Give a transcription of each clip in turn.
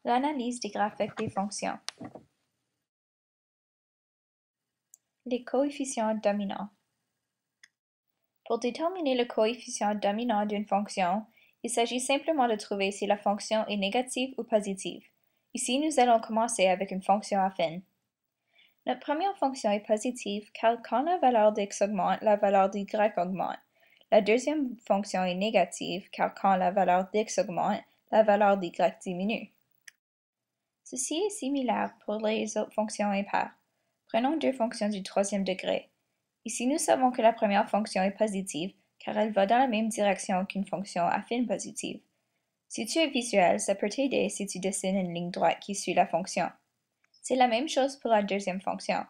L'analyse des graphiques des fonctions. Les coefficients dominants. Pour déterminer le coefficient dominant d'une fonction, il s'agit simplement de trouver si la fonction est négative ou positive. Ici, nous allons commencer avec une fonction affine. Notre première fonction est positive car quand la valeur d'x augmente, la valeur d'y augmente. La deuxième fonction est négative car quand la valeur d'x augmente, la valeur d'y diminue. Ceci est similaire pour les autres fonctions impaires. Prenons deux fonctions du troisième degré. Ici, nous savons que la première fonction est positive, car elle va dans la même direction qu'une fonction affine positive. Si tu es visuel, ça peut t'aider si tu dessines une ligne droite qui suit la fonction. C'est la même chose pour la deuxième fonction.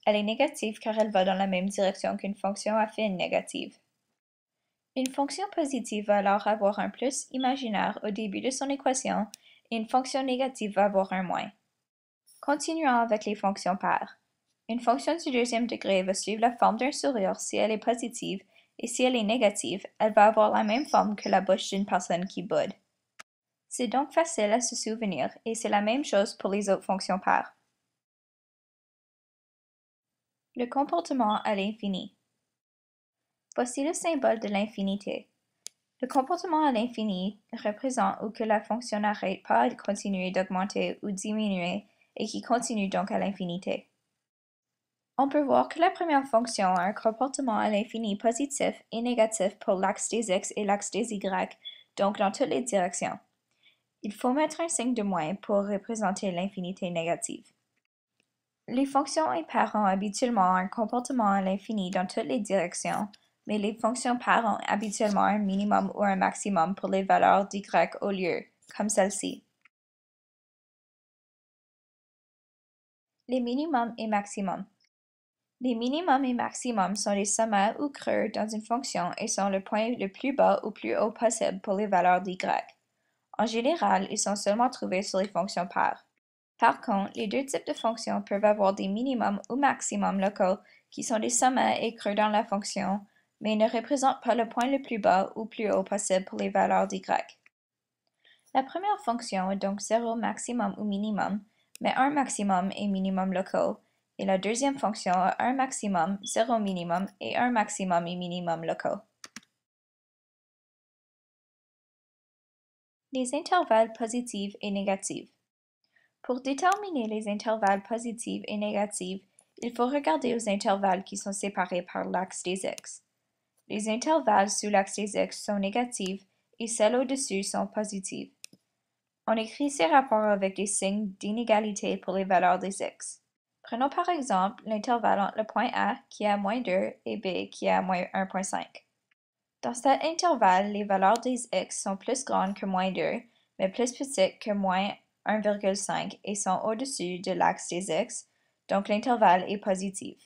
Elle est négative car elle va dans la même direction qu'une fonction affine négative. Une fonction positive va alors avoir un plus imaginaire au début de son équation et une fonction négative va avoir un moins. Continuons avec les fonctions paires. Une fonction du deuxième degré va suivre la forme d'un sourire si elle est positive et si elle est négative, elle va avoir la même forme que la bouche d'une personne qui boude. C'est donc facile à se souvenir et c'est la même chose pour les autres fonctions paires. Le comportement à l'infini. Voici le symbole de l'infinité. Le comportement à l'infini représente où que la fonction n'arrête pas de continuer d'augmenter ou diminuer et qui continue donc à l'infinité. On peut voir que la première fonction a un comportement à l'infini positif et négatif pour l'axe des x et l'axe des y, donc dans toutes les directions. Il faut mettre un signe de moins pour représenter l'infinité négative. Les fonctions impaires ont habituellement un comportement à l'infini dans toutes les directions, mais les fonctions paires ont habituellement un minimum ou un maximum pour les valeurs d'y au lieu, comme celle-ci. Les minimums et maximums. Les minimums et maximums sont les sommets ou creux dans une fonction et sont le point le plus bas ou plus haut possible pour les valeurs d'y. En général, ils sont seulement trouvés sur les fonctions paires. Par contre, les deux types de fonctions peuvent avoir des minimums ou maximums locaux qui sont des sommets et creux dans la fonction, mais ne représentent pas le point le plus bas ou plus haut possible pour les valeurs d'y. La première fonction est donc 0 maximum ou minimum, mais 1 maximum et minimum locaux, et la deuxième fonction a 1 maximum, 0 minimum et 1 maximum et minimum locaux. Les intervalles positifs et négatifs. Pour déterminer les intervalles positifs et négatifs, il faut regarder aux intervalles qui sont séparés par l'axe des x. Les intervalles sous l'axe des x sont négatifs et celles au-dessus sont positives. On écrit ces rapports avec des signes d'inégalité pour les valeurs des x. Prenons par exemple l'intervalle entre le point A qui est à moins 2 et B qui est à moins 1,5. Dans cet intervalle, les valeurs des x sont plus grandes que moins 2, mais plus petites que moins 1,5 et sont au-dessus de l'axe des x, donc l'intervalle est positif.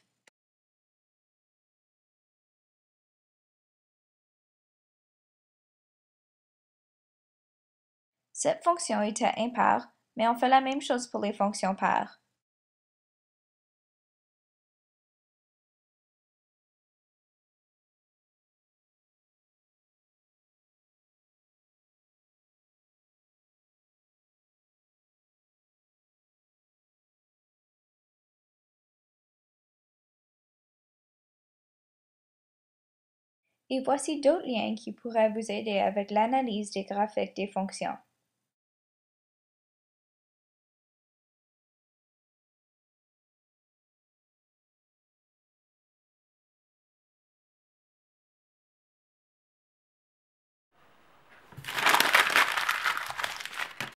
Cette fonction était impaire, mais on fait la même chose pour les fonctions paires. Et voici d'autres liens qui pourraient vous aider avec l'analyse des graphiques des fonctions.